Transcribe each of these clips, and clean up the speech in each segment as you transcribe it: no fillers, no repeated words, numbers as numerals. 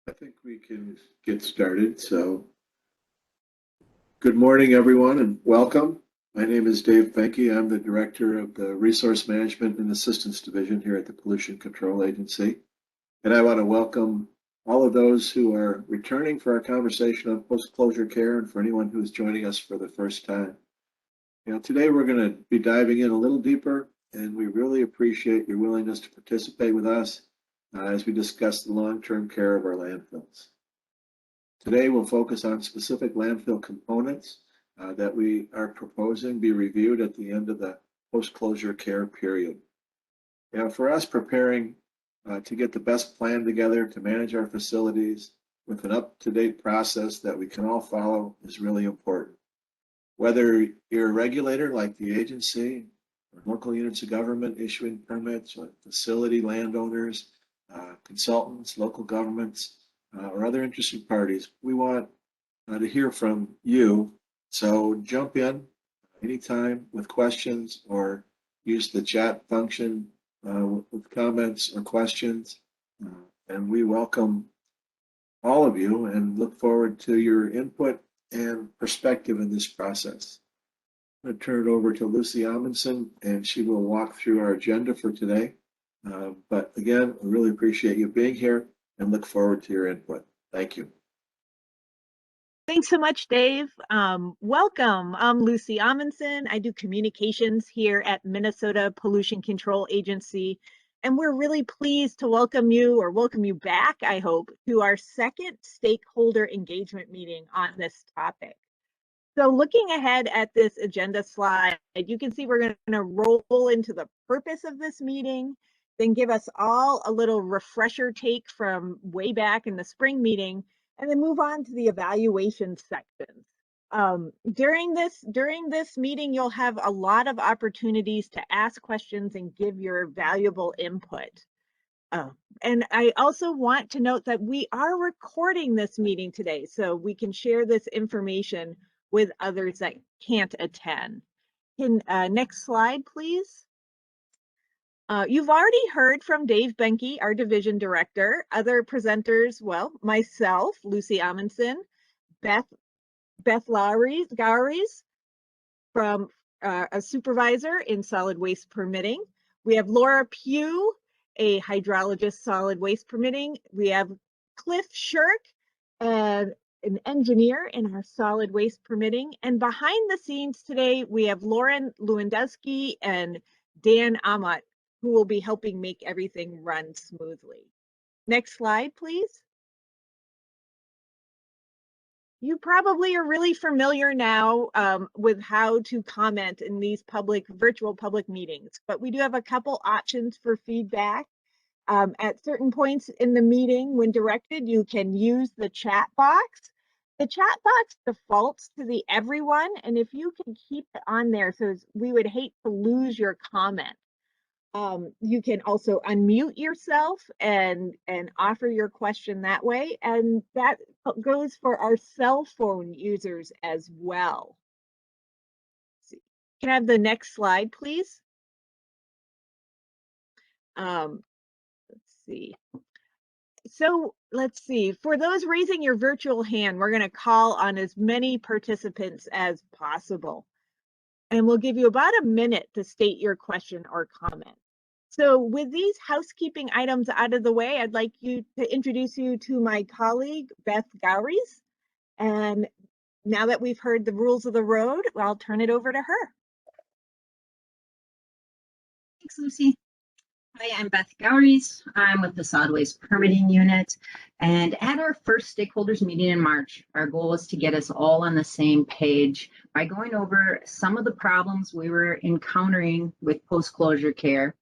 I think we can get started. So, good morning, everyone, and welcome. My name is Dave Benke. I'm the Director of the Resource Management and Assistance Division here at the Pollution Control Agency. And I want to welcome all of those who are returning for our conversation on post-closure care and for anyone who is joining us for the first time. Today we're going to be diving in a little deeper, and we really appreciate your willingness to participate with us as we discuss the long-term care of our landfills. Today we'll focus on specific landfill components that we are proposing be reviewed at the end of the post-closure care period. For us, preparing to get the best plan together to manage our facilities with an up-to-date process that we can all follow is really important. Whether you're a regulator like the agency, or local units of government issuing permits, or facility landowners, consultants, local governments, or other interested parties, we want to hear from you. So jump in anytime with questions or use the chat function with comments or questions. And we welcome all of you and look forward to your input and perspective in this process. I'm going to turn it over to Lucy Amundsen, and she will walk through our agenda for today. But again, I really appreciate you being here and look forward to your input. Thank you. Thanks so much, Dave. Welcome. I'm Lucy Amundsen. I do communications here at Minnesota Pollution Control Agency, and we're really pleased to welcome you back, I hope, to our second stakeholder engagement meeting on this topic. So looking ahead at this agenda slide, you can see we're going to roll into the purpose of this meeting, then give us all a little refresher take from way back in the spring meeting, and then move on to the evaluation section. During this meeting, you'll have a lot of opportunities to ask questions and give your valuable input. And I also want to note that we are recording this meeting today, so we can share this information with others that can't attend. Next slide, please. You've already heard from Dave Benke, our division director, other presenters, well, myself, Lucy Amundsen, Beth Gowries, from a supervisor in solid waste permitting. We have Laura Pugh, a hydrologist solid waste permitting. We have Cliff Shirk, an engineer in our solid waste permitting. And behind the scenes today, we have Lauren Lewandowski and Dan Amat, who will be helping make everything run smoothly. Next slide, please. You probably are really familiar now with how to comment in these virtual public meetings, but we do have a couple options for feedback. At certain points in the meeting, when directed, you can use the chat box. The chat box defaults to the everyone, and if you can keep it on there, so we would hate to lose your comment. You can also unmute yourself and offer your question that way, and that goes for our cell phone users as well. Can I have the next slide, please? Let's see. So let's see, for those raising your virtual hand, we're going to call on as many participants as possible. And we'll give you about a minute to state your question or comment. So with these housekeeping items out of the way, I'd like to introduce you to my colleague, Beth Gowries. And now that we've heard the rules of the road, I'll turn it over to her. Thanks, Lucy. Hi, I'm Beth Gowries. I'm with the Solid Waste Permitting Unit. And at our first stakeholders meeting in March, our goal was to get us all on the same page by going over some of the problems we were encountering with post-closure care,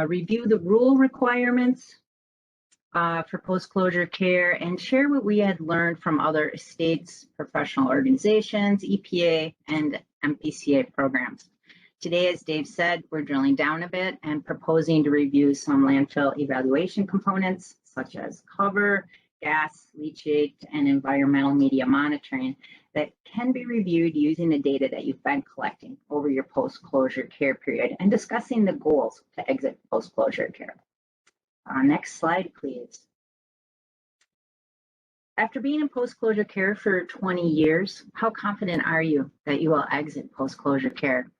review the rule requirements for post-closure care, and share what we had learned from other states, professional organizations, EPA, and MPCA programs. Today, as Dave said, we're drilling down a bit and proposing to review some landfill evaluation components, such as cover, gas, leachate, and environmental media monitoring that can be reviewed using the data that you've been collecting over your post-closure care period and discussing the goals to exit post-closure care. Next slide, please. After being in post-closure care for 20 years, how confident are you that you will exit post-closure care?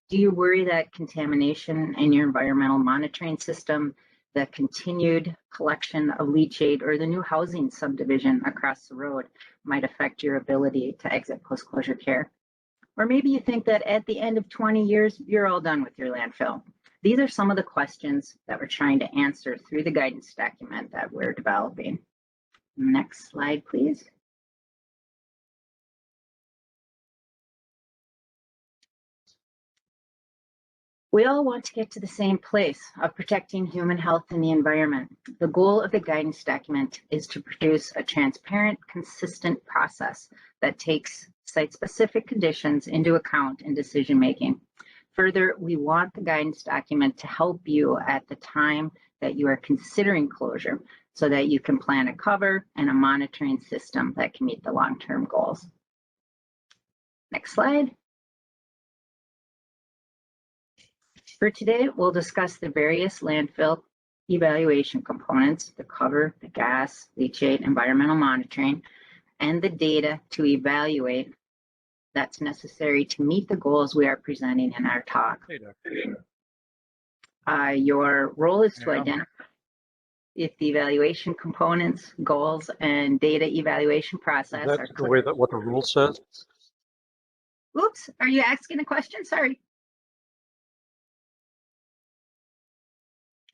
Do you worry that contamination in your environmental monitoring system, the continued collection of leachate, or the new housing subdivision across the road might affect your ability to exit post-closure care? Or maybe you think that at the end of 20 years, you're all done with your landfill. These are some of the questions that we're trying to answer through the guidance document that we're developing. Next slide, please. We all want to get to the same place of protecting human health and the environment. The goal of the guidance document is to produce a transparent, consistent process that takes site-specific conditions into account in decision-making. Further, we want the guidance document to help you at the time that you are considering closure so that you can plan a cover and a monitoring system that can meet the long-term goals. Next slide. For today, we'll discuss the various landfill evaluation components, the cover, the gas, leachate, environmental monitoring, and the data to evaluate that's necessary to meet the goals we are presenting in our talk. Your role is to identify if the evaluation components, goals, and data evaluation process That's the way that what the rule says. Oops, are you asking a question? Sorry.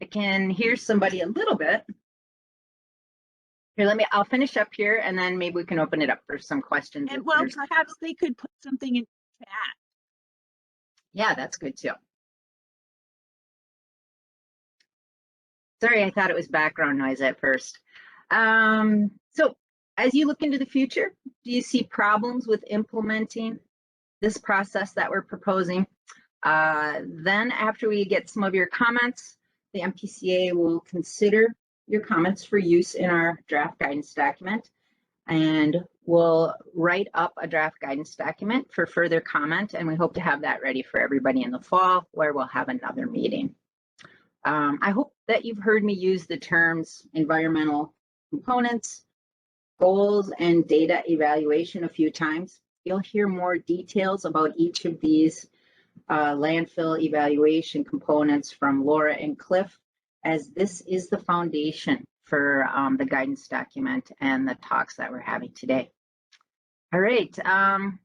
I can hear somebody a little bit. Here, I'll finish up here and then maybe we can open it up for some questions. And well, perhaps they could put something in chat. Yeah, that's good too. Sorry, I thought it was background noise at first. So as you look into the future, do you see problems with implementing this process that we're proposing? Then after we get some of your comments, the MPCA will consider your comments for use in our draft guidance document, and we'll write up a draft guidance document for further comment, and we hope to have that ready for everybody in the fall where we'll have another meeting. I hope that you've heard me use the terms environmental components, goals, and data evaluation a few times. You'll hear more details about each of these landfill evaluation components from Laura and Cliff, as this is the foundation for the guidance document and the talks that we're having today. All right, I'm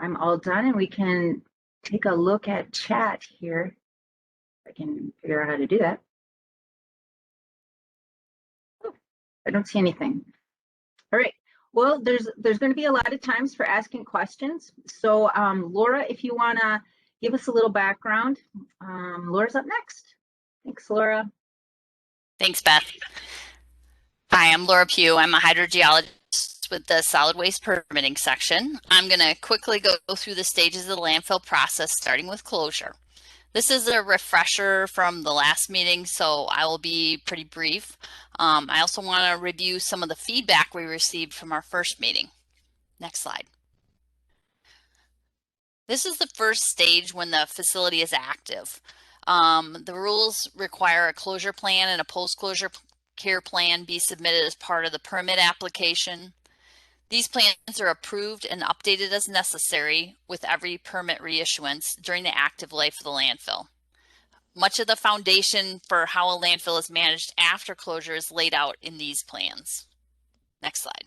all done and we can take a look at chat here. I can figure out how to do that. Oh, I don't see anything. All right. Well, there's going to be a lot of times for asking questions. So Laura, if you want to give us a little background, Laura's up next. Thanks, Laura. Thanks, Beth. Hi, I'm Laura Pugh. I'm a hydrogeologist with the solid waste permitting section. I'm going to quickly go through the stages of the landfill process, starting with closure. This is a refresher from the last meeting, so I will be pretty brief. I also want to review some of the feedback we received from our first meeting. Next slide. This is the first stage when the facility is active. The rules require a closure plan and a post-closure care plan be submitted as part of the permit application. These plans are approved and updated as necessary with every permit reissuance during the active life of the landfill. Much of the foundation for how a landfill is managed after closure is laid out in these plans. Next slide.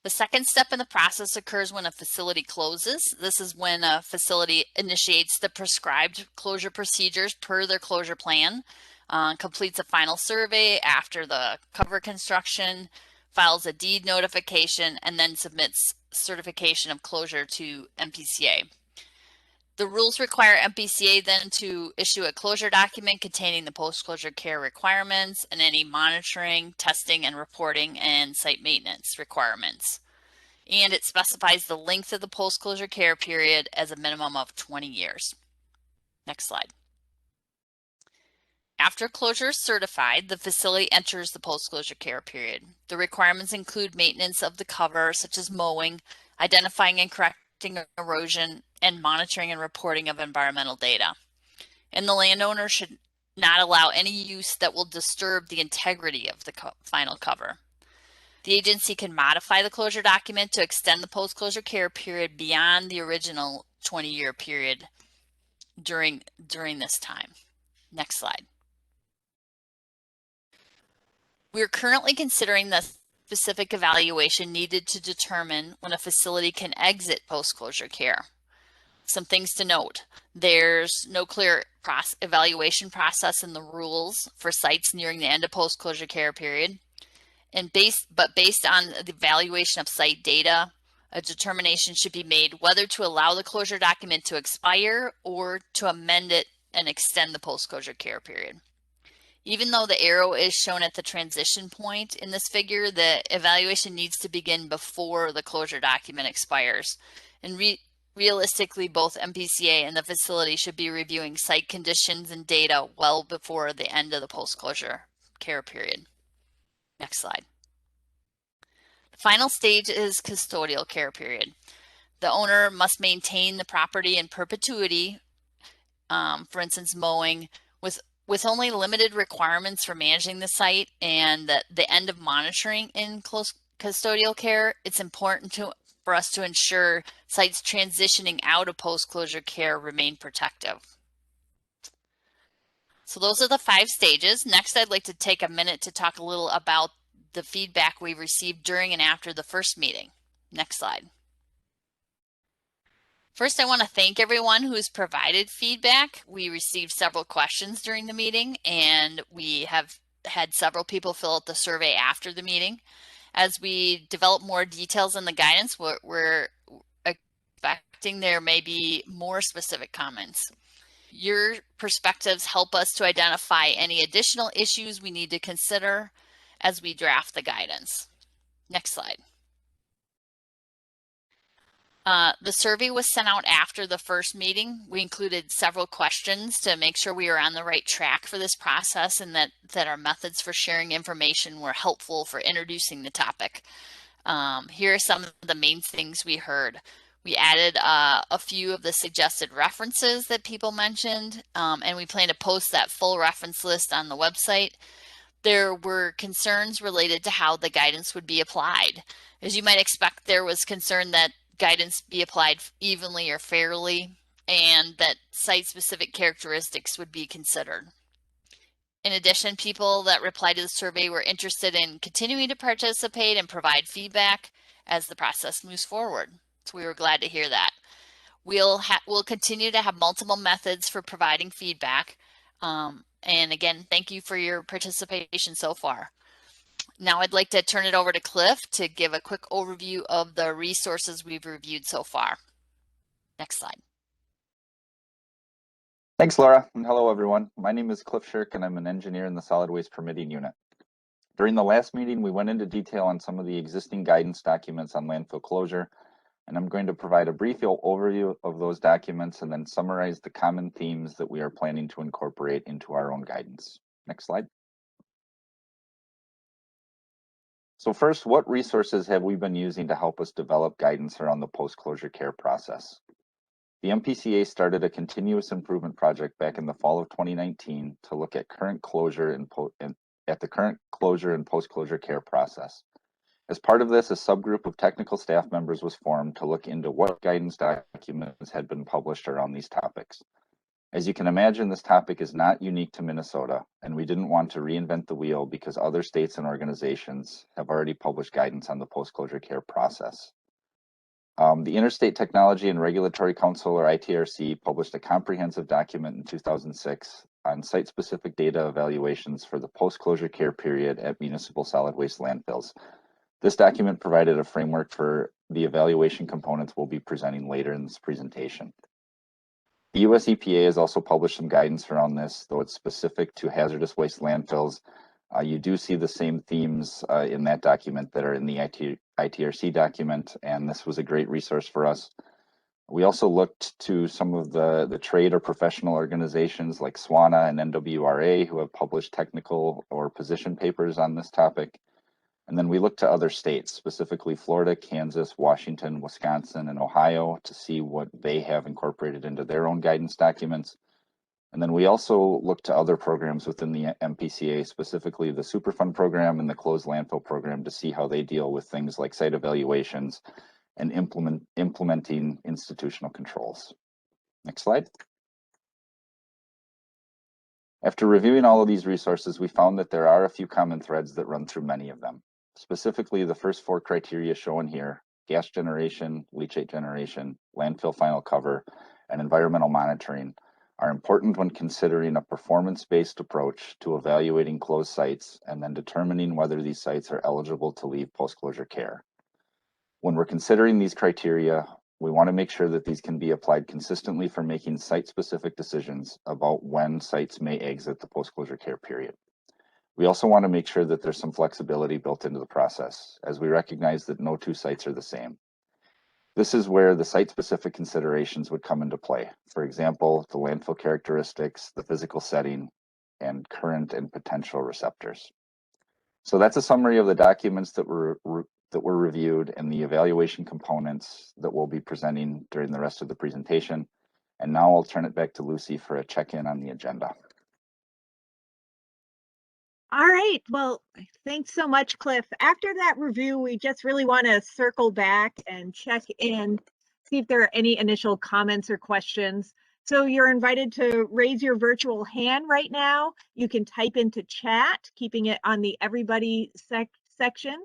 The second step in the process occurs when a facility closes. This is when a facility initiates the prescribed closure procedures per their closure plan, completes a final survey after the cover construction, files a deed notification, and then submits certification of closure to MPCA. The rules require MPCA then to issue a closure document containing the post-closure care requirements and any monitoring, testing, and reporting and site maintenance requirements. And it specifies the length of the post-closure care period as a minimum of 20 years. Next slide. After closure is certified, the facility enters the post-closure care period. The requirements include maintenance of the cover, such as mowing, identifying and correcting erosion, and monitoring and reporting of environmental data. And the landowner should not allow any use that will disturb the integrity of the final cover. The agency can modify the closure document to extend the post-closure care period beyond the original 20-year period during this time. Next slide. We're currently considering the specific evaluation needed to determine when a facility can exit post-closure care. Some things to note. There's no clear evaluation process in the rules for sites nearing the end of post-closure care period. Based on the evaluation of site data, a determination should be made whether to allow the closure document to expire or to amend it and extend the post-closure care period. Even though the arrow is shown at the transition point in this figure, the evaluation needs to begin before the closure document expires. And realistically, both MPCA and the facility should be reviewing site conditions and data well before the end of the post-closure care period. Next slide. The final stage is custodial care period. The owner must maintain the property in perpetuity, for instance, mowing, with only limited requirements for managing the site and the end of monitoring in close custodial care. It's important for us to ensure sites transitioning out of post-closure care remain protective. So those are the 5 stages. Next, I'd like to take a minute to talk a little about the feedback we received during and after the first meeting. Next slide. First, I want to thank everyone who's provided feedback. We received several questions during the meeting, and we have had several people fill out the survey after the meeting. As we develop more details in the guidance, we're expecting there may be more specific comments. Your perspectives help us to identify any additional issues we need to consider as we draft the guidance. Next slide. The survey was sent out after the first meeting. We included several questions to make sure we are on the right track for this process and that our methods for sharing information were helpful for introducing the topic. Here are some of the main things we heard. We added a few of the suggested references that people mentioned, and we plan to post that full reference list on the website. There were concerns related to how the guidance would be applied. As you might expect, there was concern that guidance be applied evenly or fairly, and that site-specific characteristics would be considered. In addition, people that replied to the survey were interested in continuing to participate and provide feedback as the process moves forward. So we were glad to hear that. We'll continue to have multiple methods for providing feedback. And again, thank you for your participation so far. Now I'd like to turn it over to Cliff to give a quick overview of the resources we've reviewed so far. Next slide. Thanks, Laura, and hello, everyone. My name is Cliff Shirk, and I'm an engineer in the Solid Waste Permitting Unit. During the last meeting, we went into detail on some of the existing guidance documents on landfill closure, and I'm going to provide a brief overview of those documents and then summarize the common themes that we are planning to incorporate into our own guidance. Next slide. So first, what resources have we been using to help us develop guidance around the post-closure care process? The MPCA started a continuous improvement project back in the fall of 2019 to look at current closure and the current closure and post-closure care process. As part of this, a subgroup of technical staff members was formed to look into what guidance documents had been published around these topics. As you can imagine, this topic is not unique to Minnesota, and we didn't want to reinvent the wheel because other states and organizations have already published guidance on the post-closure care process. The Interstate Technology and Regulatory Council, or ITRC, published a comprehensive document in 2006 on site-specific data evaluations for the post-closure care period at municipal solid waste landfills. This document provided a framework for the evaluation components we'll be presenting later in this presentation. The US EPA has also published some guidance around this, though it's specific to hazardous waste landfills. You do see the same themes in that document that are in the ITRC document, and this was a great resource for us. We also looked to some of the trade or professional organizations like SWANA and NWRA who have published technical or position papers on this topic. And then we looked to other states, specifically Florida, Kansas, Washington, Wisconsin, and Ohio, to see what they have incorporated into their own guidance documents. And then we also look to other programs within the MPCA, specifically the Superfund program and the closed landfill program, to see how they deal with things like site evaluations and implementing institutional controls. Next slide. After reviewing all of these resources, we found that there are a few common threads that run through many of them. Specifically, the first 4 criteria shown here: gas generation, leachate generation, landfill final cover, and environmental monitoring, are important when considering a performance-based approach to evaluating closed sites and then determining whether these sites are eligible to leave post-closure care. When we're considering these criteria, we want to make sure that these can be applied consistently for making site-specific decisions about when sites may exit the post-closure care period. We also want to make sure that there's some flexibility built into the process, as we recognize that no 2 sites are the same. This is where the site-specific considerations would come into play. For example, the landfill characteristics, the physical setting, and current and potential receptors. So that's a summary of the documents that were reviewed and the evaluation components that we'll be presenting during the rest of the presentation. And now I'll turn it back to Lucy for a check-in on the agenda. All right, well, thanks so much, Cliff. After that review, we just really want to circle back and check in, see if there are any initial comments or questions. So you're invited to raise your virtual hand right now. You can type into chat, keeping it on the everybody section.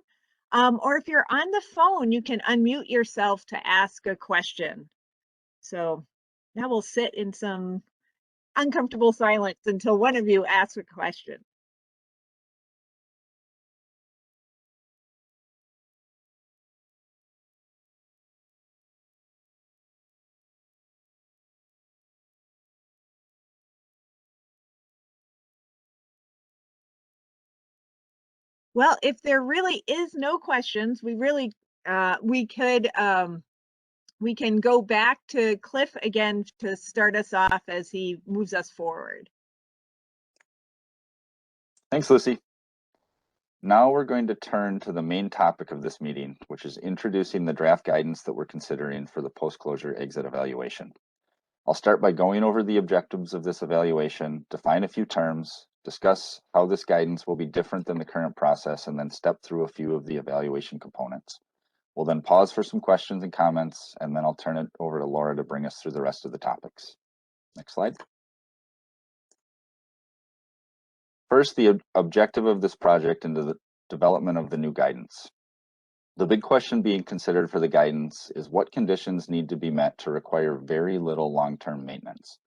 Or if you're on the phone, you can unmute yourself to ask a question. So now we'll sit in some uncomfortable silence until one of you asks a question. Well, if there really is no questions, we can go back to Cliff again to start us off as he moves us forward. Thanks, Lucy. Now we're going to turn to the main topic of this meeting, which is introducing the draft guidance that we're considering for the post-closure exit evaluation. I'll start by going over the objectives of this evaluation, define a few terms, discuss how this guidance will be different than the current process, and then step through a few of the evaluation components. We'll then pause for some questions and comments, and then I'll turn it over to Laura to bring us through the rest of the topics. Next slide. First, the objective of this project and the development of the new guidance. The big question being considered for the guidance is what conditions need to be met to require very little long-term maintenance.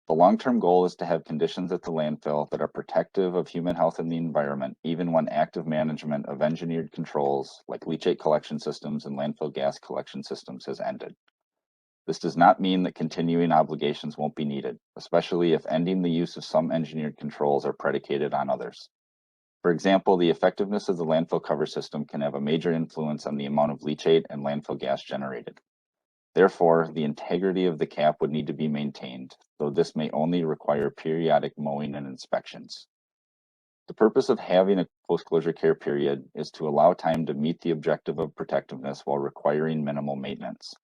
The long-term goal is to have conditions at the landfill that are protective of human health and the environment, even when active management of engineered controls like leachate collection systems and landfill gas collection systems has ended. This does not mean that continuing obligations won't be needed, especially if ending the use of some engineered controls are predicated on others. For example, the effectiveness of the landfill cover system can have a major influence on the amount of leachate and landfill gas generated. Therefore, the integrity of the cap would need to be maintained, though this may only require periodic mowing and inspections. The purpose of having a post-closure care period is to allow time to meet the objective of protectiveness while requiring minimal maintenance.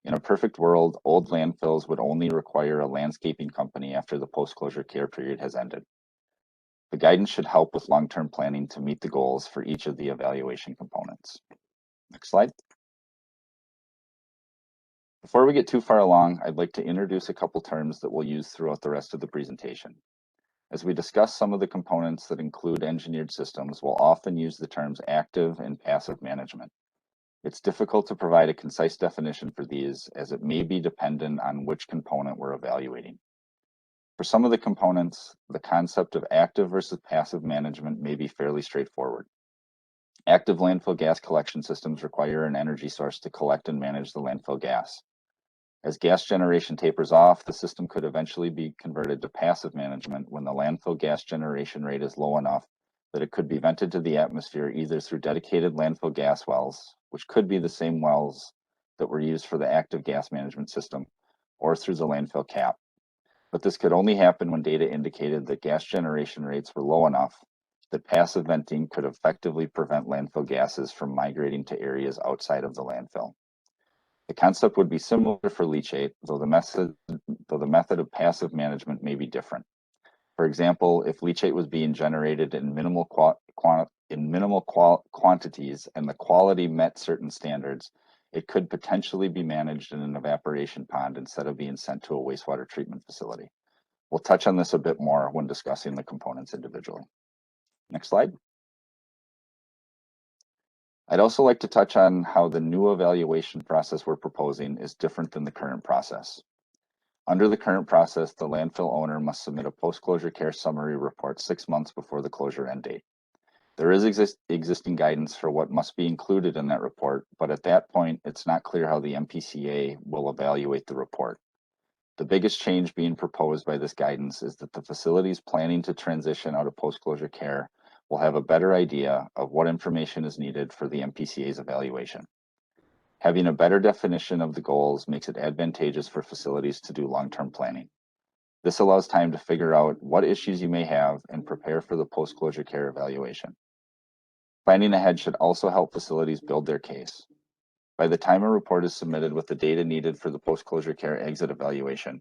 In a perfect world, old landfills would only require a landscaping company after the post-closure care period has ended. The guidance should help with long-term planning to meet the goals for each of the evaluation components. Next slide. Before we get too far along, I'd like to introduce a couple terms that we'll use throughout the rest of the presentation. As we discuss some of the components that include engineered systems, we'll often use the terms active and passive management. It's difficult to provide a concise definition for these, as it may be dependent on which component we're evaluating. For some of the components, the concept of active versus passive management may be fairly straightforward. Active landfill gas collection systems require an energy source to collect and manage the landfill gas. As gas generation tapers off, the system could eventually be converted to passive management when the landfill gas generation rate is low enough that it could be vented to the atmosphere either through dedicated landfill gas wells, which could be the same wells that were used for the active gas management system, or through the landfill cap. But this could only happen when data indicated that gas generation rates were low enough that passive venting could effectively prevent landfill gases from migrating to areas outside of the landfill. The concept would be similar for leachate, though the method of passive management may be different. For example, if leachate was being generated in minimal quantities and the quality met certain standards, it could potentially be managed in an evaporation pond instead of being sent to a wastewater treatment facility. We'll touch on this a bit more when discussing the components individually. Next slide. I'd also like to touch on how the new evaluation process we're proposing is different than the current process. Under the current process, the landfill owner must submit a post-closure care summary report 6 months before the closure end date. There is existing guidance for what must be included in that report, but at that point, it's not clear how the MPCA will evaluate the report. The biggest change being proposed by this guidance is that the facilities planning to transition out of post-closure care will have a better idea of what information is needed for the MPCA's evaluation. Having a better definition of the goals makes it advantageous for facilities to do long-term planning. This allows time to figure out what issues you may have and prepare for the post-closure care evaluation. Planning ahead should also help facilities build their case. By the time a report is submitted with the data needed for the post-closure care exit evaluation,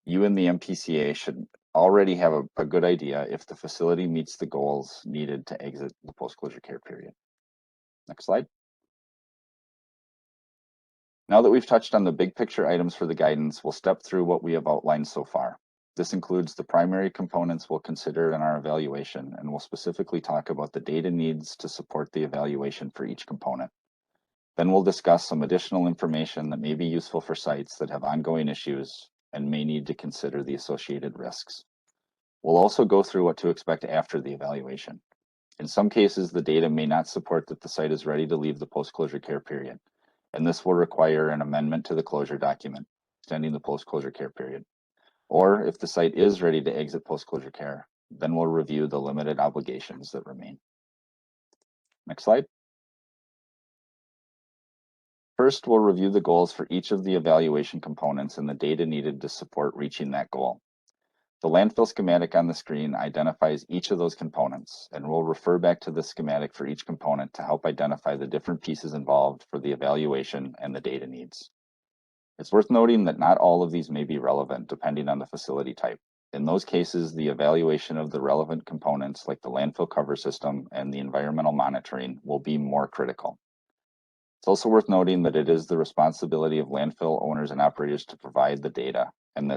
you and the MPCA should already have a good idea if the facility meets the goals needed to exit the post-closure care period. Next slide. Now that we've touched on the big picture items for the guidance, we'll step through what we have outlined so far. This includes the primary components we'll consider in our evaluation, and we'll specifically talk about the data needs to support the evaluation for each component. Then we'll discuss some additional information that may be useful for sites that have ongoing issues and may need to consider the associated risks. We'll also go through what to expect after the evaluation. In some cases, the data may not support that the site is ready to leave the post-closure care period, and this will require an amendment to the closure document, extending the post-closure care period. Or if the site is ready to exit post-closure care, then we'll review the limited obligations that remain. Next slide. First, we'll review the goals for each of the evaluation components and the data needed to support reaching that goal. The landfill schematic on the screen identifies each of those components, and we'll refer back to the schematic for each component to help identify the different pieces involved for the evaluation and the data needs. It's worth noting that not all of these may be relevant depending on the facility type. In those cases, the evaluation of the relevant components like the landfill cover system and the environmental monitoring will be more critical. It's also worth noting that it is the responsibility of landfill owners and operators to provide the data, and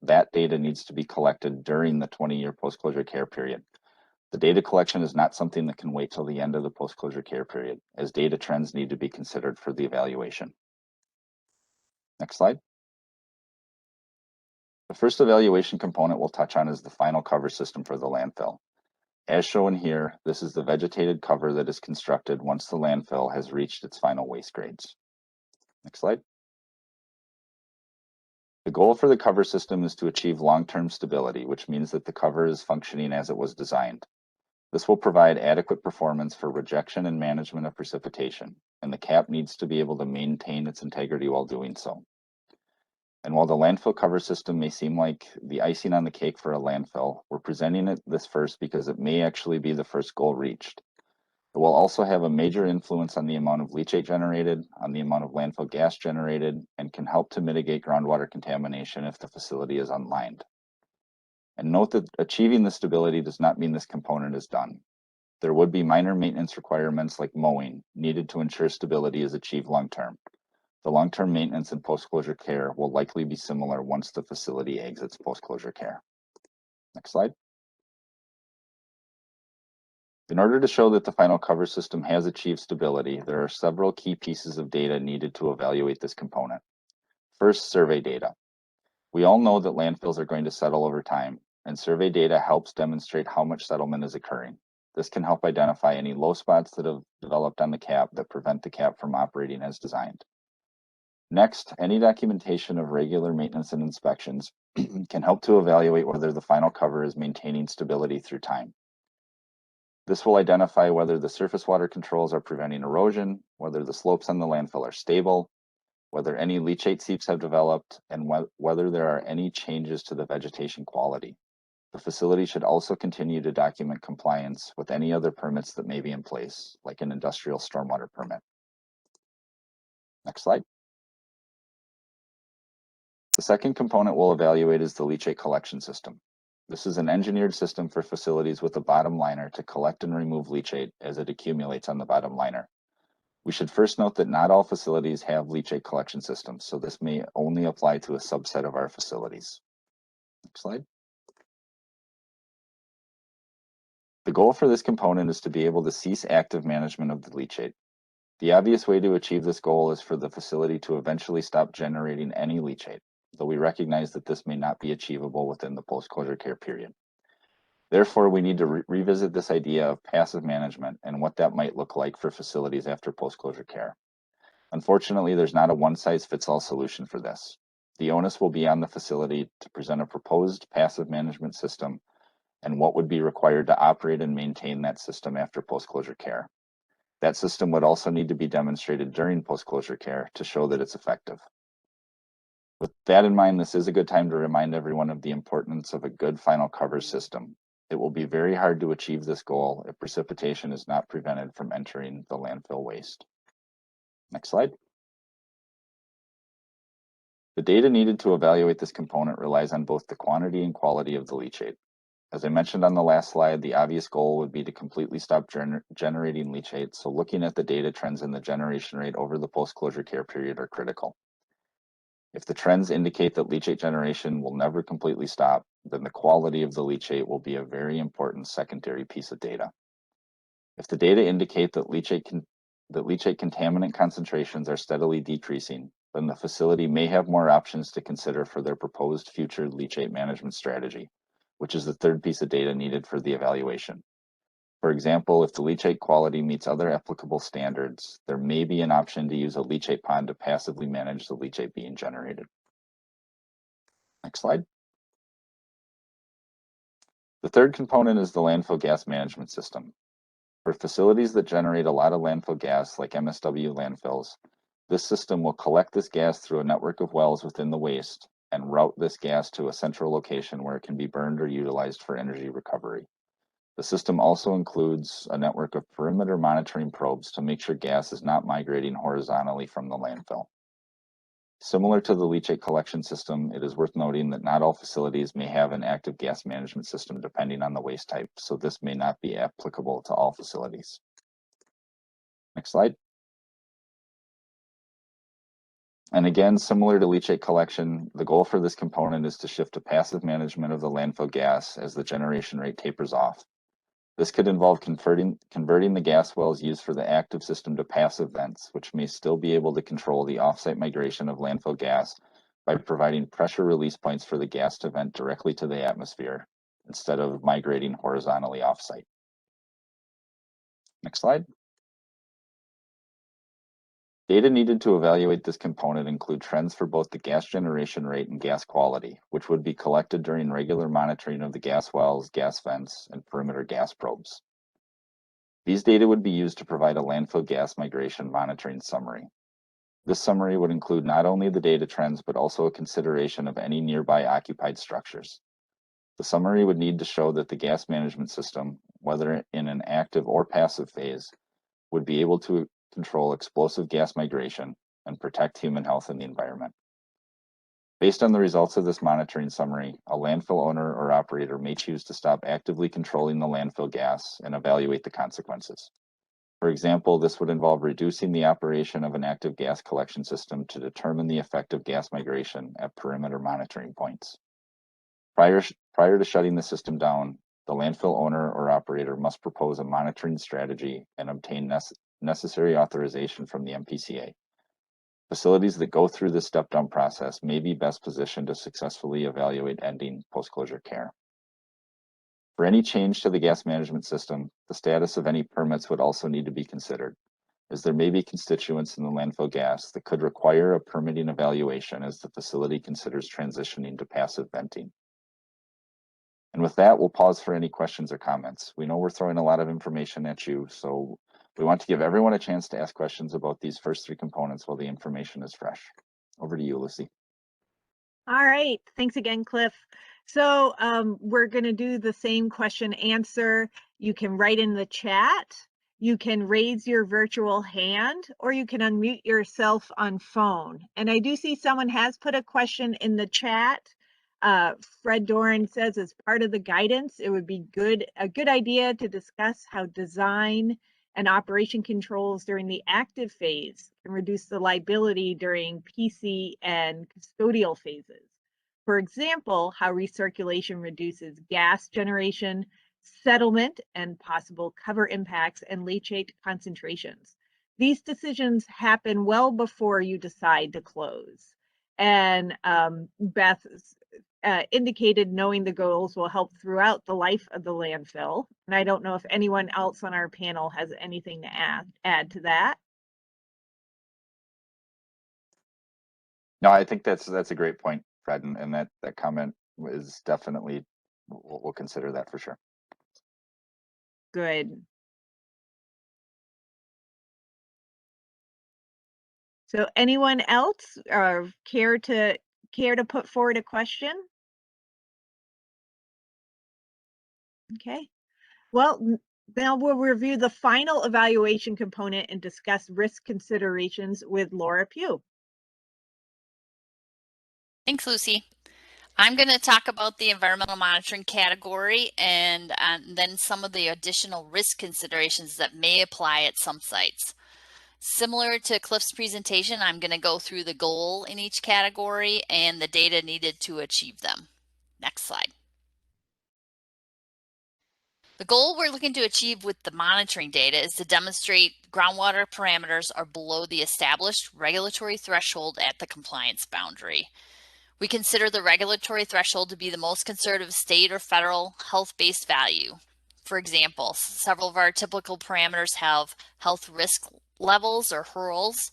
that data needs to be collected during the 20-year post-closure care period. The data collection is not something that can wait till the end of the post-closure care period, as data trends need to be considered for the evaluation. Next slide. The first evaluation component we'll touch on is the final cover system for the landfill. As shown here, this is the vegetated cover that is constructed once the landfill has reached its final waste grades. Next slide. The goal for the cover system is to achieve long-term stability, which means that the cover is functioning as it was designed. This will provide adequate performance for rejection and management of precipitation, and the cap needs to be able to maintain its integrity while doing so. And while the landfill cover system may seem like the icing on the cake for a landfill, we're presenting this first because it may actually be the first goal reached. It will also have a major influence on the amount of leachate generated, on the amount of landfill gas generated, and can help to mitigate groundwater contamination if the facility is unlined. And note that achieving the stability does not mean this component is done. There would be minor maintenance requirements like mowing needed to ensure stability is achieved long-term. The long-term maintenance and post-closure care will likely be similar once the facility exits post-closure care. Next slide. In order to show that the final cover system has achieved stability, there are several key pieces of data needed to evaluate this component. First, survey data. We all know that landfills are going to settle over time, and survey data helps demonstrate how much settlement is occurring. This can help identify any low spots that have developed on the cap that prevent the cap from operating as designed. Next, any documentation of regular maintenance and inspections can help to evaluate whether the final cover is maintaining stability through time. This will identify whether the surface water controls are preventing erosion, whether the slopes on the landfill are stable, whether any leachate seeps have developed, and whether there are any changes to the vegetation quality. The facility should also continue to document compliance with any other permits that may be in place, like an industrial stormwater permit. Next slide. The second component we'll evaluate is the leachate collection system. This is an engineered system for facilities with a bottom liner to collect and remove leachate as it accumulates on the bottom liner. We should first note that not all facilities have leachate collection systems, so this may only apply to a subset of our facilities. Next slide. The goal for this component is to be able to cease active management of the leachate. The obvious way to achieve this goal is for the facility to eventually stop generating any leachate, though we recognize that this may not be achievable within the post-closure care period. Therefore, we need to revisit this idea of passive management and what that might look like for facilities after post-closure care. Unfortunately, there's not a one-size-fits-all solution for this. The onus will be on the facility to present a proposed passive management system and what would be required to operate and maintain that system after post-closure care. That system would also need to be demonstrated during post-closure care to show that it's effective. With that in mind, this is a good time to remind everyone of the importance of a good final cover system. It will be very hard to achieve this goal if precipitation is not prevented from entering the landfill waste. Next slide. The data needed to evaluate this component relies on both the quantity and quality of the leachate. As I mentioned on the last slide, the obvious goal would be to completely stop generating leachate, so looking at the data trends in the generation rate over the post-closure care period are critical. If the trends indicate that leachate generation will never completely stop, then the quality of the leachate will be a very important secondary piece of data. If the data indicate that leachate contaminant concentrations are steadily decreasing, then the facility may have more options to consider for their proposed future leachate management strategy, which is the third piece of data needed for the evaluation. For example, if the leachate quality meets other applicable standards, there may be an option to use a leachate pond to passively manage the leachate being generated. Next slide. The third component is the landfill gas management system. For facilities that generate a lot of landfill gas, like MSW landfills, this system will collect this gas through a network of wells within the waste and route this gas to a central location where it can be burned or utilized for energy recovery. The system also includes a network of perimeter monitoring probes to make sure gas is not migrating horizontally from the landfill. Similar to the leachate collection system, it is worth noting that not all facilities may have an active gas management system depending on the waste type, so this may not be applicable to all facilities. Next slide. And again, similar to leachate collection, the goal for this component is to shift to passive management of the landfill gas as the generation rate tapers off. This could involve converting the gas wells used for the active system to passive vents, which may still be able to control the offsite migration of landfill gas by providing pressure release points for the gas to vent directly to the atmosphere instead of migrating horizontally offsite. Next slide. Data needed to evaluate this component include trends for both the gas generation rate and gas quality, which would be collected during regular monitoring of the gas wells, gas vents, and perimeter gas probes. These data would be used to provide a landfill gas migration monitoring summary. This summary would include not only the data trends, but also a consideration of any nearby occupied structures. The summary would need to show that the gas management system, whether in an active or passive phase, would be able to control explosive gas migration and protect human health and the environment. Based on the results of this monitoring summary, a landfill owner or operator may choose to stop actively controlling the landfill gas and evaluate the consequences. For example, this would involve reducing the operation of an active gas collection system to determine the effect of gas migration at perimeter monitoring points. Prior to shutting the system down, the landfill owner or operator must propose a monitoring strategy and obtain necessary authorization from the MPCA. Facilities that go through this step-down process may be best positioned to successfully evaluate ending post-closure care. For any change to the gas management system, the status of any permits would also need to be considered, as there may be constituents in the landfill gas that could require a permitting evaluation as the facility considers transitioning to passive venting. And with that, we'll pause for any questions or comments. We know we're throwing a lot of information at you, so we want to give everyone a chance to ask questions about these first three components while the information is fresh. Over to you, Lucy. All right, thanks again, Cliff. So we're going to do the same question answer. You can write in the chat You can raise your virtual hand or you can unmute yourself on phone. And I do see someone has put a question in the chat. Fred Doran says, as part of the guidance, it would be a good idea to discuss how design and operation controls during the active phase can reduce the liability during PC and custodial phases. For example, how recirculation reduces gas generation, settlement, and possible cover impacts and leachate concentrations. These decisions happen well before you decide to close. And Beth indicated knowing the goals will help throughout the life of the landfill. And I don't know if anyone else on our panel has anything to add to that. No, I think that's a great point, Fred, and that comment is definitely, we'll consider that for sure. Good. So anyone else care to put forward a question? Okay. Well, now we'll review the final evaluation component and discuss risk considerations with Laura Pugh. Thanks, Lucy. I'm going to talk about the environmental monitoring category and then some of the additional risk considerations that may apply at some sites. Similar to Cliff's presentation, I'm going to go through the goal in each category and the data needed to achieve them. Next slide. The goal we're looking to achieve with the monitoring data is to demonstrate groundwater parameters are below the established regulatory threshold at the compliance boundary. We consider the regulatory threshold to be the most conservative state or federal health-based value. For example, several of our typical parameters have health risk levels or HRLs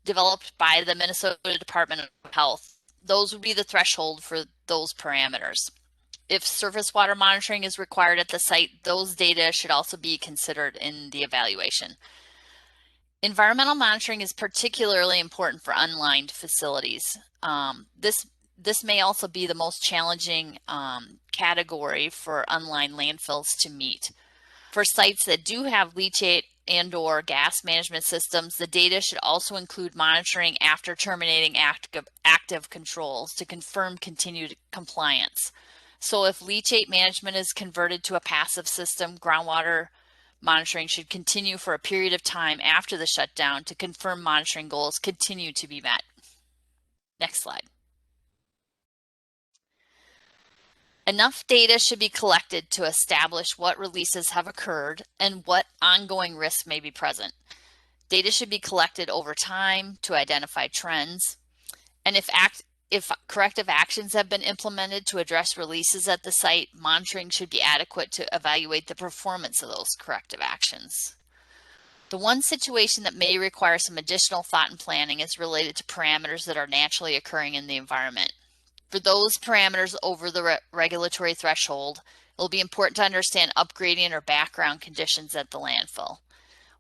developed by the Minnesota Department of Health. Those would be the threshold for those parameters. If surface water monitoring is required at the site, those data should also be considered in the evaluation. Environmental monitoring is particularly important for unlined facilities. This may also be the most challenging category for unlined landfills to meet. For sites that do have leachate and/or gas management systems, the data should also include monitoring after terminating active controls to confirm continued compliance. So if leachate management is converted to a passive system, groundwater monitoring should continue for a period of time after the shutdown to confirm monitoring goals continue to be met. Next slide. Enough data should be collected to establish what releases have occurred and what ongoing risks may be present. Data should be collected over time to identify trends. And if corrective actions have been implemented to address releases at the site, monitoring should be adequate to evaluate the performance of those corrective actions. The one situation that may require some additional thought and planning is related to parameters that are naturally occurring in the environment. For those parameters over the regulatory threshold, it will be important to understand upgrading or background conditions at the landfill.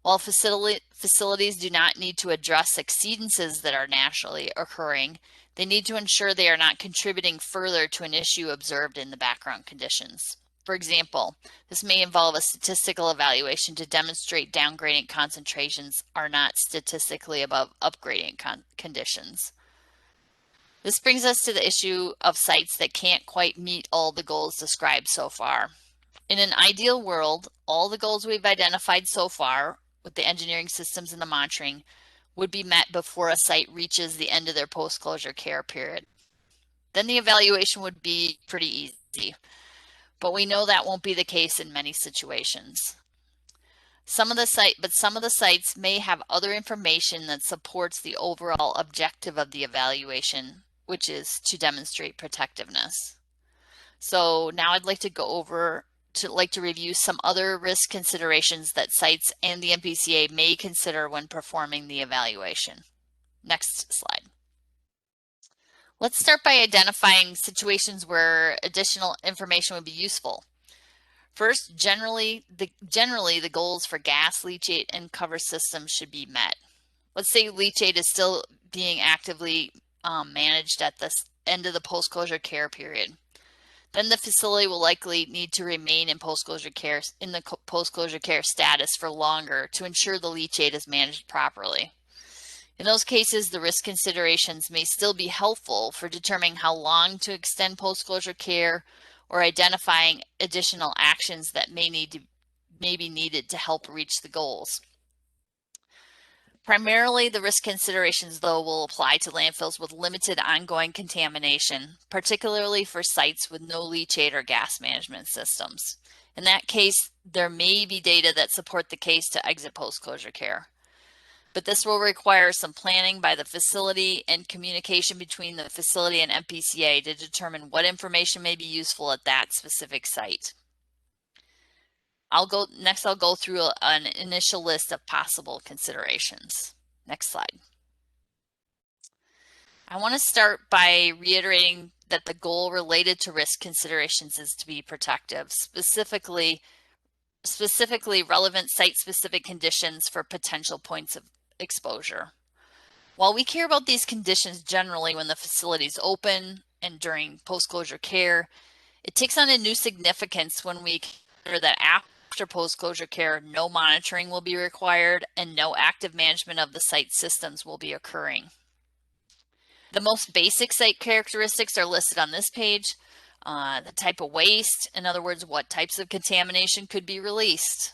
While facilities do not need to address exceedances that are naturally occurring, they need to ensure they are not contributing further to an issue observed in the background conditions. For example, this may involve a statistical evaluation to demonstrate downgradient concentrations are not statistically above upgradient conditions. This brings us to the issue of sites that can't quite meet all the goals described so far. In an ideal world, all the goals we've identified so far with the engineering systems and the monitoring would be met before a site reaches the end of their post-closure care period. Then the evaluation would be pretty easy, but we know that won't be the case in many situations. Some of the sites may have other information that supports the overall objective of the evaluation, which is to demonstrate protectiveness. So now I'd like to go over to review some other risk considerations that sites and the MPCA may consider when performing the evaluation. Next slide. Let's start by identifying situations where additional information would be useful. First, generally the goals for gas, leachate, and cover systems should be met. Let's say leachate is still being actively managed at the end of the post-closure care period. then the facility will likely need to remain in post-closure care in the post-closure care status for longer to ensure the leachate is managed properly. In those cases, the risk considerations may still be helpful for determining how long to extend post-closure care or identifying additional actions that may be needed to help reach the goals. Primarily, the risk considerations, though, will apply to landfills with limited ongoing contamination, particularly for sites with no leachate or gas management systems. In that case, there may be data that support the case to exit post-closure care. But this will require some planning by the facility and communication between the facility and MPCA to determine what information may be useful at that specific site. I'll go through an initial list of possible considerations. Next slide. I want to start by reiterating that the goal related to risk considerations is to be protective, specifically relevant site-specific conditions for potential points of exposure. While we care about these conditions generally when the facility is open and during post-closure care, it takes on a new significance when we consider that after post-closure care, no monitoring will be required and no active management of the site systems will be occurring. The most basic site characteristics are listed on this page. The type of waste, in other words, what types of contamination could be released,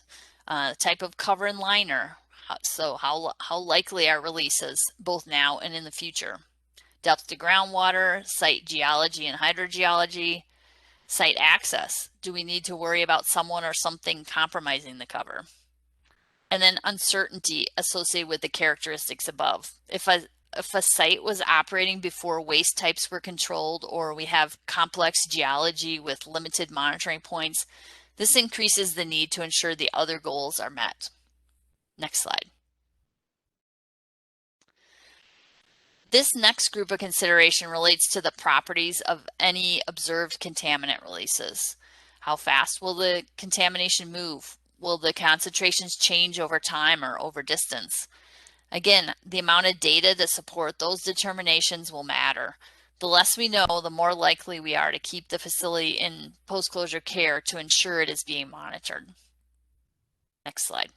type of cover and liner, so how likely are releases both now and in the future, depth to groundwater, site geology and hydrogeology, site access. Do we need to worry about someone or something compromising the cover? And then uncertainty associated with the characteristics above. If a site was operating before waste types were controlled, or we have complex geology with limited monitoring points, this increases the need to ensure the other goals are met. Next slide. This next group of consideration relates to the properties of any observed contaminant releases. How fast will the contamination move? Will the concentrations change over time or over distance? Again, the amount of data to support those determinations will matter. The less we know, the more likely we are to keep the facility in post-closure care to ensure it is being monitored. Next slide.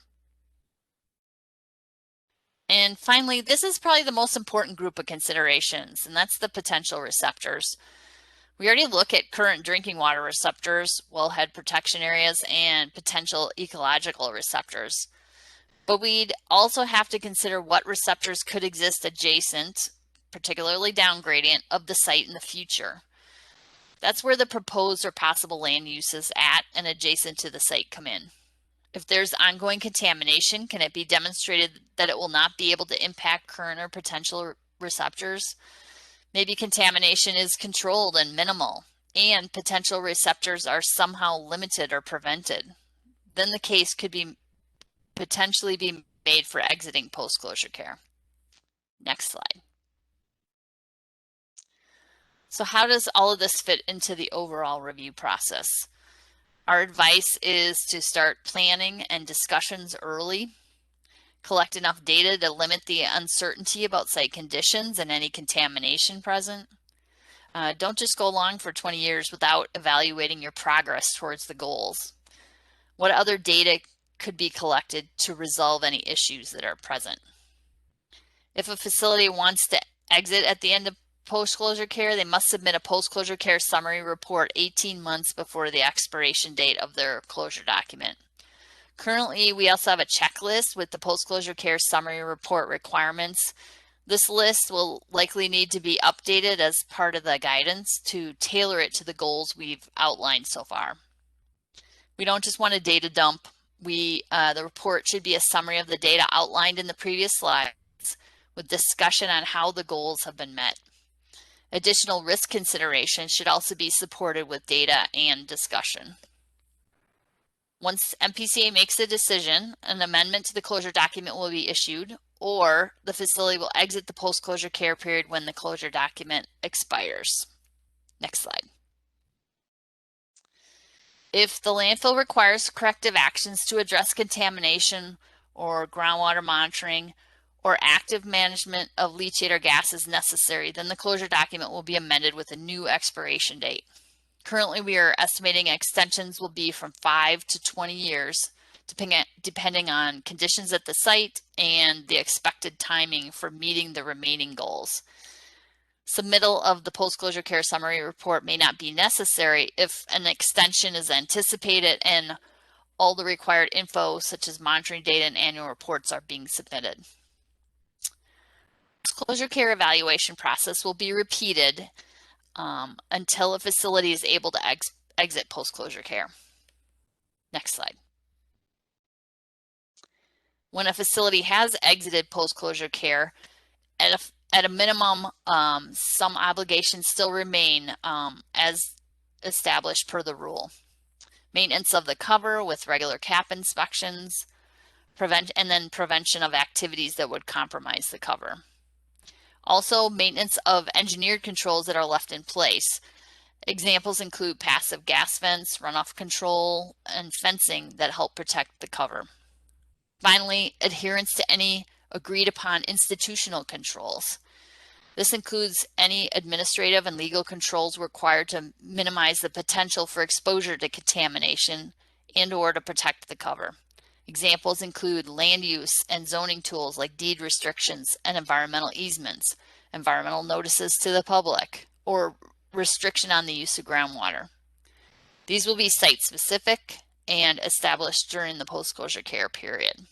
And finally, this is probably the most important group of considerations, and that's the potential receptors. We already look at current drinking water receptors, wellhead protection areas, and potential ecological receptors. But we'd also have to consider what receptors could exist adjacent, particularly down gradient, of the site in the future. That's where the proposed or possible land uses at and adjacent to the site come in. If there's ongoing contamination, can it be demonstrated that it will not be able to impact current or potential receptors? Maybe contamination is controlled and minimal, and potential receptors are somehow limited or prevented. Then the case could potentially be made for exiting post-closure care. Next slide. So how does all of this fit into the overall review process? Our advice is to start planning and discussions early, collect enough data to limit the uncertainty about site conditions and any contamination present. Don't just go along for 20 years without evaluating your progress towards the goals. What other data could be collected to resolve any issues that are present? If a facility wants to exit at the end of post-closure care, they must submit a post-closure care summary report 18 months before the expiration date of their closure document. Currently, we also have a checklist with the post-closure care summary report requirements. This list will likely need to be updated as part of the guidance to tailor it to the goals we've outlined so far. We don't just want a data dump. The report should be a summary of the data outlined in the previous slides with discussion on how the goals have been met. Additional risk considerations should also be supported with data and discussion. Once MPCA makes a decision, an amendment to the closure document will be issued, or the facility will exit the post-closure care period when the closure document expires. Next slide. If the landfill requires corrective actions to address contamination or groundwater monitoring or active management of leachate or gas is necessary, then the closure document will be amended with a new expiration date. Currently, we are estimating extensions will be from 5 to 20 years, depending on conditions at the site and the expected timing for meeting the remaining goals. Submittal of the post-closure care summary report may not be necessary if an extension is anticipated and all the required info, such as monitoring data and annual reports, are being submitted. Post-closure care evaluation process will be repeated until a facility is able to exit post-closure care. Next slide. When a facility has exited post-closure care, at a minimum, some obligations still remain as established per the rule. Maintenance of the cover with regular cap inspections, and then prevention of activities that would compromise the cover. Also, maintenance of engineered controls that are left in place. Examples include passive gas vents, runoff control, and fencing that help protect the cover. Finally, adherence to any agreed upon institutional controls. This includes any administrative and legal controls required to minimize the potential for exposure to contamination and/or to protect the cover. Examples include land use and zoning tools like deed restrictions and environmental easements, environmental notices to the public, or restriction on the use of groundwater. These will be site-specific and established during the post-closure care period.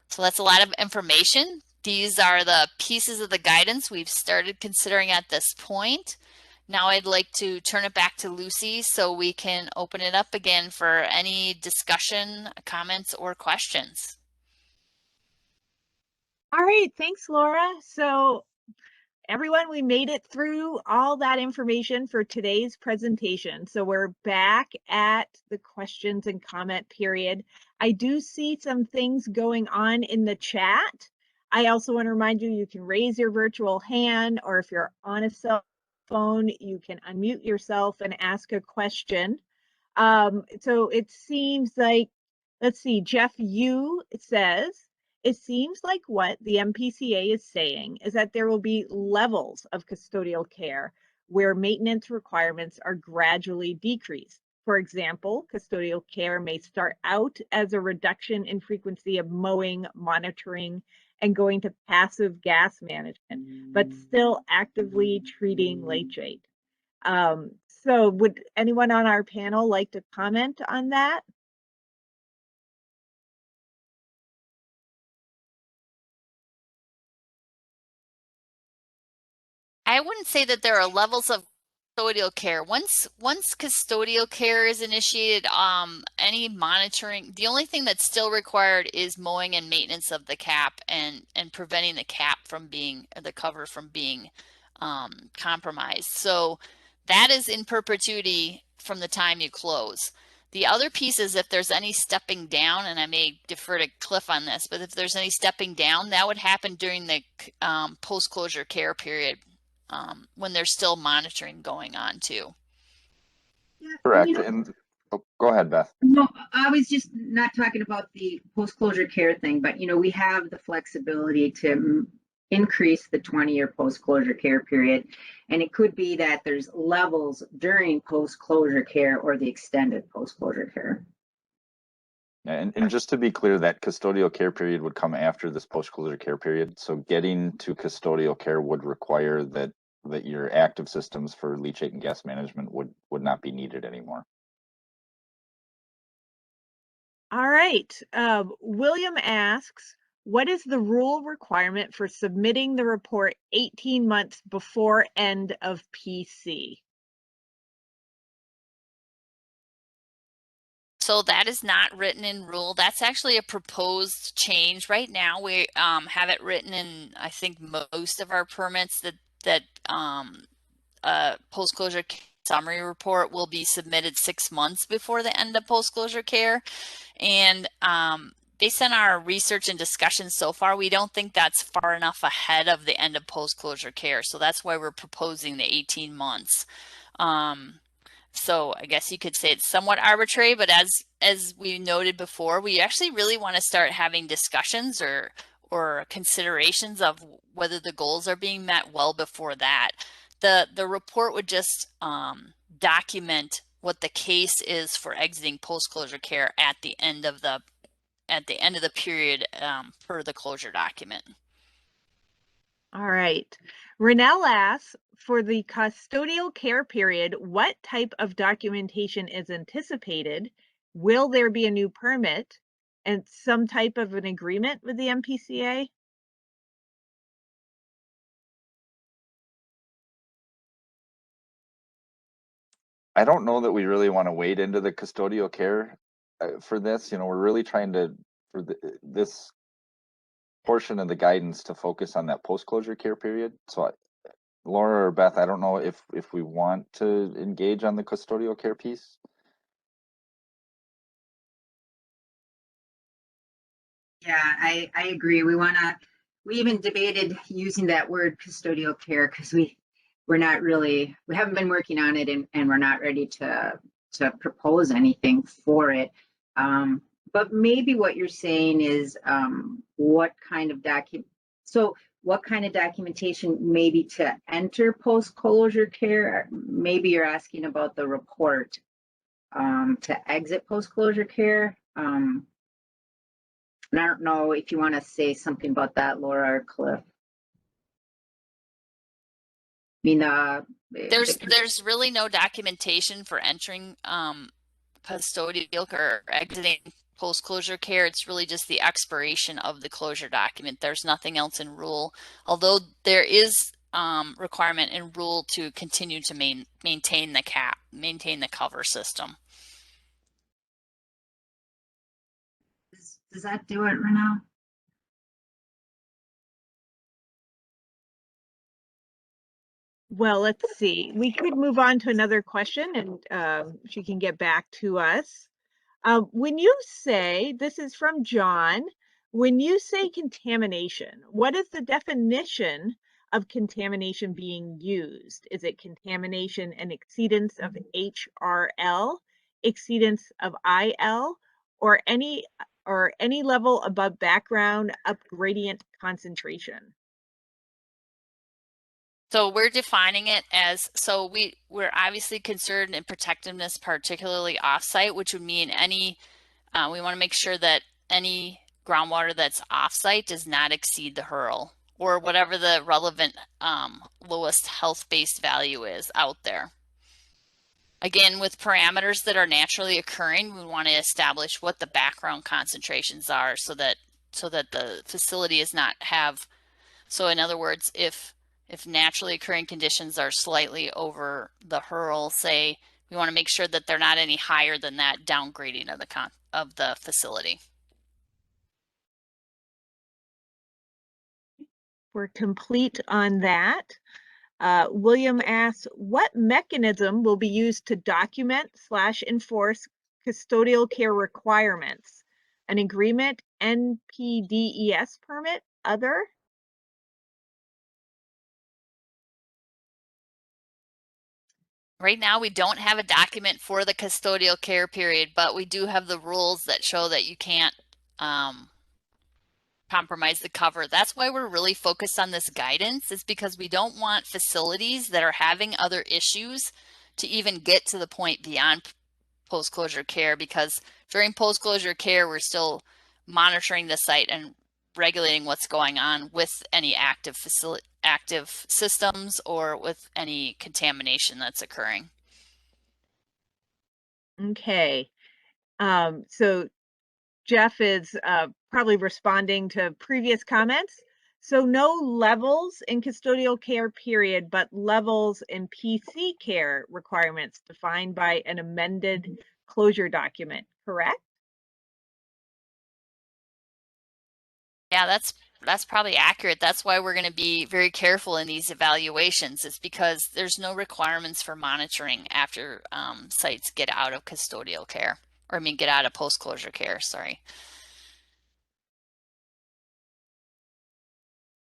So that's a lot of information. These are the pieces of the guidance we've started considering at this point. Now I'd like to turn it back to Lucy so we can open it up again for any discussion, comments, or questions. All right, thanks, Laura. So everyone, we made it through all that information for today's presentation. So we're back at the questions and comment period. I do see some things going on in the chat. I also want to remind you, you can raise your virtual hand, or if you're on a cell phone, you can unmute yourself and ask a question. So it seems like, let's see, Jeff Yu says, it seems like what the MPCA is saying is that there will be levels of custodial care where maintenance requirements are gradually decreased. For example, custodial care may start out as a reduction in frequency of mowing, monitoring, and going to passive gas management, but still actively treating leachate. So would anyone on our panel like to comment on that? I wouldn't say that there are levels of custodial care. Once custodial care is initiated, any monitoring, the only thing that's still required is mowing and maintenance of the cap and preventing the cap from being, the cover from being compromised. So that is in perpetuity from the time you close. The other piece is if there's any stepping down, and I may defer to Cliff on this, but if there's any stepping down, that would happen during the post-closure care period. When there's still monitoring going on too. Yeah, Correct. you know, And go ahead, Beth. no, I was just not talking about the post-closure care thing, but you know, we have the flexibility to increase the 20-year post-closure care period. And it could be that there's levels during post-closure care or the extended post-closure care. And just to be clear, that custodial care period would come after this post-closure care period. So getting to custodial care would require that your active systems for leachate and gas management would not be needed anymore. All right. William asks, what is the rule requirement for submitting the report 18 months before end of PC? So that is not written in rule. That's actually a proposed change. Right now we have it written in, I think, most of our permits that post-closure summary report will be submitted 6 months before the end of post-closure care. And based on our research and discussions so far, we don't think that's far enough ahead of the end of post-closure care. So that's why we're proposing the 18 months. So I guess you could say it's somewhat arbitrary, but as we noted before, we actually really want to start having discussions or considerations of whether the goals are being met well before that. The report would just document what the case is for exiting post-closure care at the end of the period per the closure document. All right. Renell asks, for the custodial care period, what type of documentation is anticipated? Will there be a new permit and some type of an agreement with the MPCA? I don't know that we really want to wade into the custodial care for this. You know, we're really trying to, for this portion of the guidance, to focus on that post-closure care period. So Laura or Beth, I don't know if we want to engage on the custodial care piece. Yeah, I agree. We even debated using that word custodial care because we haven't been working on it, and we're not ready to propose anything for it. But maybe what you're saying is what kind of documentation maybe to enter post-closure care? Maybe you're asking about the report to exit post-closure care. And I don't know if you want to say something about that, Laura or Cliff. I mean, There's really no documentation for entering custodial or exiting post-closure care. It's really just the expiration of the closure document. There's nothing else in rule, although there is requirement in rule to continue to maintain the cover system. does that do it, Renell? Well, let's see. We could move on to another question and she can get back to us. When you say, this is from John, when you say contamination, what is the definition of contamination being used? Is it contamination and exceedance of HRL, exceedance of IL, or any level above background up gradient concentration? So we're defining it as, so we're obviously concerned in protectiveness, particularly offsite, which would mean any, we want to make sure that any groundwater that's offsite does not exceed the HRL or whatever the relevant lowest health-based value is out there. Again, with parameters that are naturally occurring, we want to establish what the background concentrations are so that the facility is not have, so in other words, if naturally occurring conditions are slightly over the HRL, say, we want to make sure that they're not any higher than that downgrading of the facility. We're complete on that. William asks, what mechanism will be used to document / enforce custodial care requirements? An agreement, NPDES permit, other? Right now, we don't have a document for the custodial care period, but we do have the rules that show that you can't compromise the cover. That's why we're really focused on this guidance, is because we don't want facilities that are having other issues to even get to the point beyond post-closure care, because during post-closure care, we're still monitoring the site and regulating what's going on with any active systems or with any contamination that's occurring. Okay. So Jeff is probably responding to previous comments. So no levels in custodial care period, but levels in PC care requirements defined by an amended closure document, correct? Yeah, that's probably accurate. That's why we're going to be very careful in these evaluations. It's because there's no requirements for monitoring after sites get out of custodial care, or I mean, get out of post-closure care, sorry.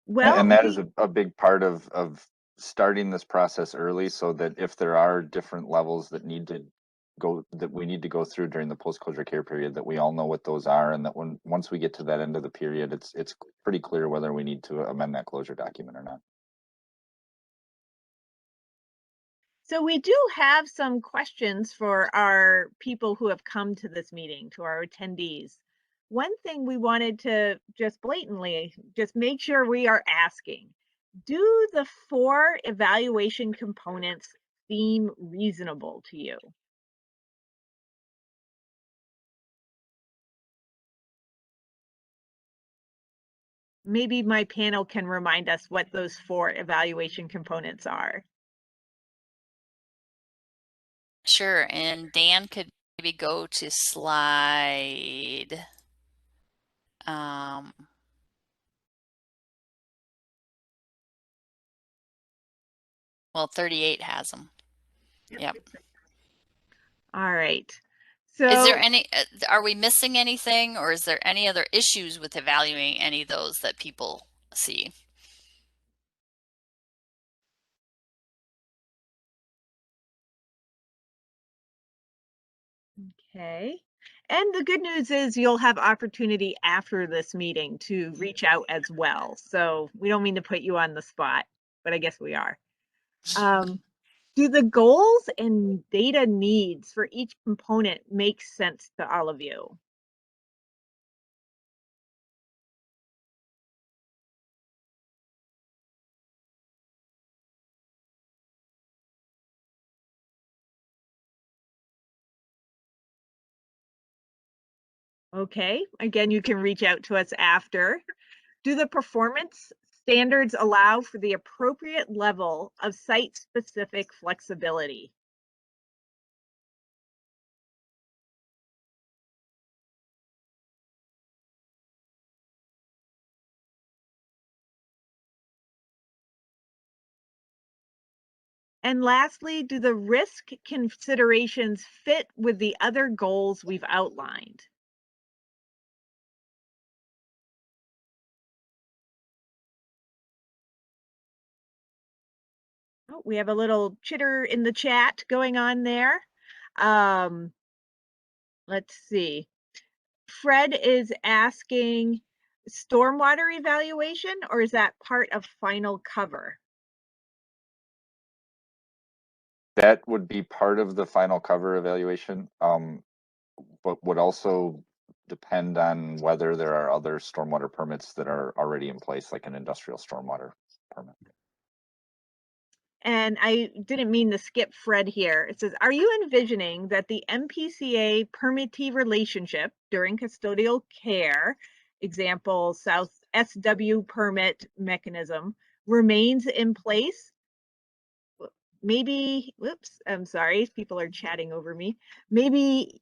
Well, And that is a big part of starting this process early, so that if there are different levels that we need to go through during the post-closure care period, that we all know what those are, and that once we get to that end of the period, it's pretty clear whether we need to amend that closure document or not. So we do have some questions for our people who have come to this meeting, to our attendees. One thing we wanted to just blatantly just make sure we are asking, do the 4 evaluation components seem reasonable to you? Maybe my panel can remind us what those 4 evaluation components are. Sure, and Dan could maybe go to slide well, 38 has them. Yep. All right. Is there So any, are we missing anything, or is there any other issues with evaluating any of those that people see? okay. And the good news is you'll have opportunity after this meeting to reach out as well. So we don't mean to put you on the spot, but I guess we are. Do the goals and data needs for each component make sense to all of you? Okay, again, you can reach out to us after. Do the performance standards allow for the appropriate level of site-specific flexibility? And lastly, do the risk considerations fit with the other goals we've outlined? Oh, we have a little chitter in the chat going on there. Let's see. Fred is asking stormwater evaluation, or is that part of final cover? That would be part of the final cover evaluation, but would also depend on whether there are other stormwater permits that are already in place, like an industrial stormwater permit. And I didn't mean to skip Fred here. It says, are you envisioning that the MPCA permittee relationship during custodial care, example, South SW permit mechanism, remains in place? Maybe, whoops, I'm sorry, people are chatting over me. Maybe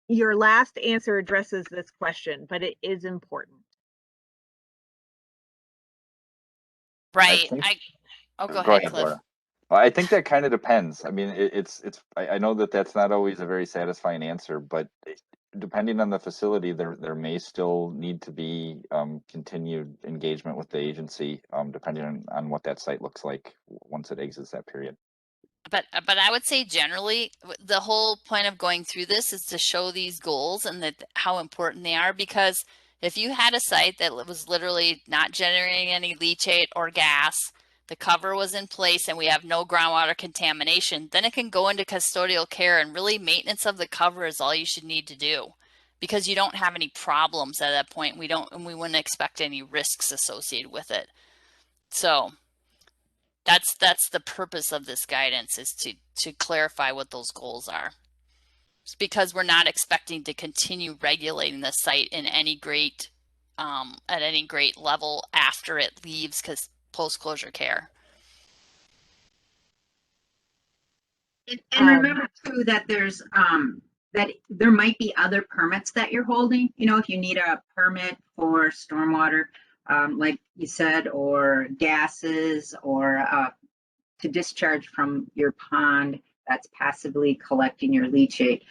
your last answer addresses this question, but it is important. Right. think- Oh, go Go ahead, ahead, Cliff. Laura. Well, I think that kind of depends. I mean, I know that that's not always a very satisfying answer, but depending on the facility, there may still need to be continued engagement with the agency, depending on what that site looks like once it exits that period. But I would say generally the whole point of going through this is to show these goals and that how important they are, because if you had a site that was literally not generating any leachate or gas, the cover was in place and we have no groundwater contamination, then it can go into custodial care, and really maintenance of the cover is all you should need to do, because you don't have any problems at that point. We wouldn't expect any risks associated with it. So that's the purpose of this guidance, is to clarify what those goals are. It's because we're not expecting to continue regulating the site in any great at any great level after it leaves post-closure care. And remember too that there's that there might be other permits that you're holding. You know, if you need a permit for stormwater, like you said, or gases, or to discharge from your pond that's passively collecting your leachate.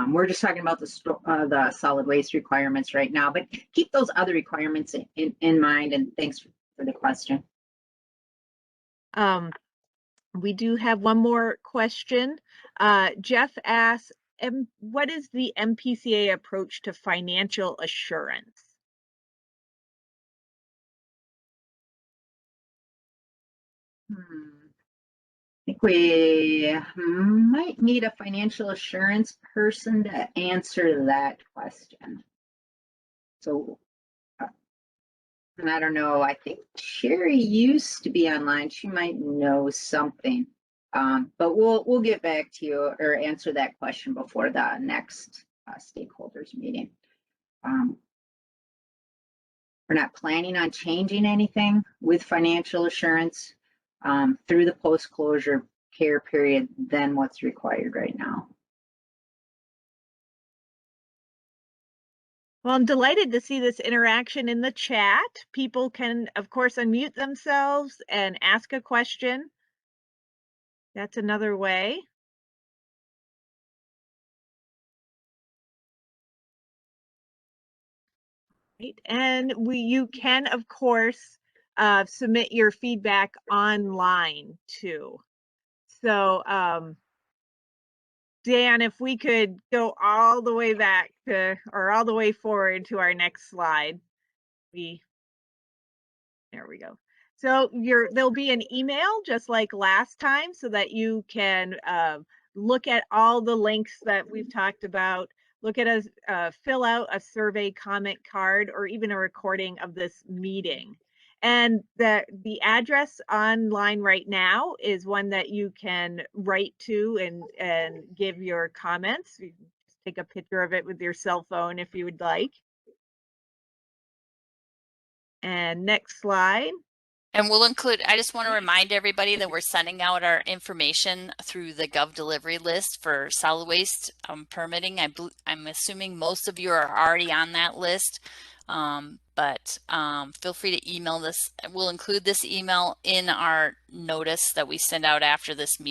We're just talking about the solid waste requirements right now, but keep those other requirements in mind. And thanks for the question. We do have one more question. Jeff asks, what is the MPCA approach to financial assurance? think we might need a financial assurance person to answer that question. So, and I don't know, I think Sherry used to be online. She might know something. But we'll get back to you or answer that question before the next stakeholders meeting. We're not planning on changing anything with financial assurance through the post-closure care period than what's required right now. Well, I'm delighted to see this interaction in the chat. People can, of course, unmute themselves and ask a question. That's another way. Right. And you can, of course, submit your feedback online too. So, Dan, if we could go all the way back to, or all the way forward to our next slide. There we go. So there'll be an email just like last time so that you can look at all the links that we've talked about, look at fill out a survey comment card or even a recording of this meeting. And the address online right now is one that you can write to and give your comments. You can just take a picture of it with your cell phone if you would like. And next slide. And we'll include, I just want to remind everybody that we're sending out our information through the Gov delivery list for solid waste permitting. I'm assuming most of you are already on that list, but feel free to email this. We'll include this email in our notice that we send out after this meeting.